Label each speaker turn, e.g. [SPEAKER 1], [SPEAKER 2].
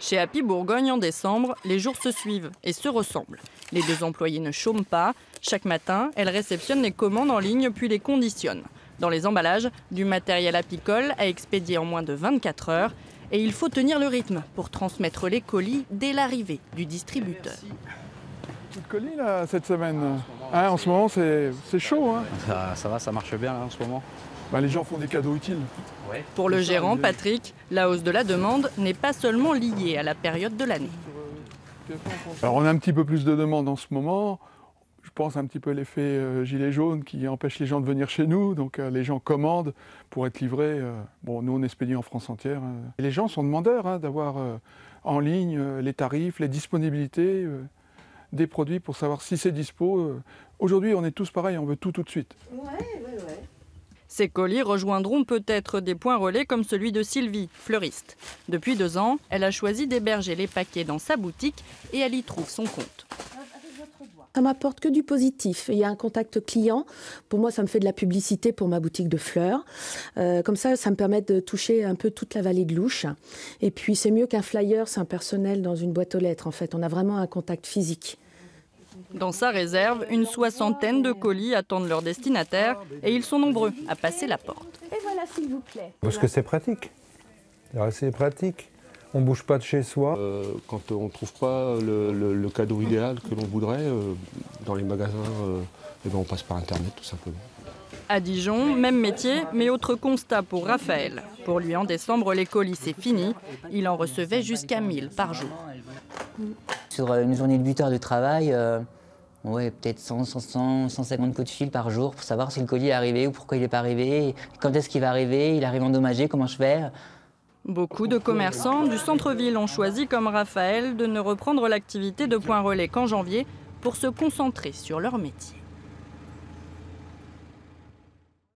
[SPEAKER 1] Chez Happy Bourgogne, en décembre, les jours se suivent et se ressemblent. Les deux employés ne chôment pas. Chaque matin, elles réceptionnent les commandes en ligne puis les conditionnent. Dans les emballages, du matériel apicole à expédier en moins de 24 heures. Et il faut tenir le rythme pour transmettre les colis dès l'arrivée du distributeur.
[SPEAKER 2] Tout de colis là, cette semaine. En ce moment, c'est chaud. Hein.
[SPEAKER 3] Ça va, ça marche bien là, en ce moment.
[SPEAKER 2] Les gens font des cadeaux utiles.
[SPEAKER 1] Pour le gérant, Patrick, la hausse de la demande n'est pas seulement liée à la période de l'année.
[SPEAKER 2] Alors on a un petit peu plus de demandes en ce moment. Je pense un petit peu à l'effet gilet jaune qui empêche les gens de venir chez nous. Donc les gens commandent pour être livrés. Nous on expédie en France entière. Et les gens sont demandeurs d'avoir en ligne les tarifs, les disponibilités des produits pour savoir si c'est dispo. Aujourd'hui on est tous pareils, on veut tout de suite.
[SPEAKER 1] Ces colis rejoindront peut-être des points relais comme celui de Sylvie, fleuriste. Depuis 2 ans, elle a choisi d'héberger les paquets dans sa boutique et elle y trouve son compte.
[SPEAKER 4] Ça m'apporte que du positif. Il y a un contact client. Pour moi, ça me fait de la publicité pour ma boutique de fleurs. Comme ça me permet de toucher un peu toute la vallée de l'Ouche. Et puis, c'est mieux qu'un flyer, c'est un personnel dans une boîte aux lettres. En fait, on a vraiment un contact physique.
[SPEAKER 1] Dans sa réserve, une 60aine de colis attendent leur destinataire et ils sont nombreux à passer la porte.
[SPEAKER 4] Et voilà, s'il vous plaît.
[SPEAKER 5] Parce que c'est pratique. C'est pratique. On ne bouge pas de chez soi.
[SPEAKER 6] Quand on ne trouve pas le cadeau idéal que l'on voudrait dans les magasins, on passe par Internet tout simplement.
[SPEAKER 1] À Dijon, même métier, mais autre constat pour Raphaël. Pour lui, en décembre, les colis, c'est fini. Il en recevait jusqu'à 1000 par jour.
[SPEAKER 7] Sur une journée de 8 heures de travail, peut-être 150 coups de fil par jour pour savoir si le colis est arrivé ou pourquoi il n'est pas arrivé, quand est-ce qu'il va arriver, il arrive endommagé, comment je fais.
[SPEAKER 1] Beaucoup de commerçants du centre-ville ont choisi, comme Raphaël, de ne reprendre l'activité de point relais qu'en janvier pour se concentrer sur leur métier.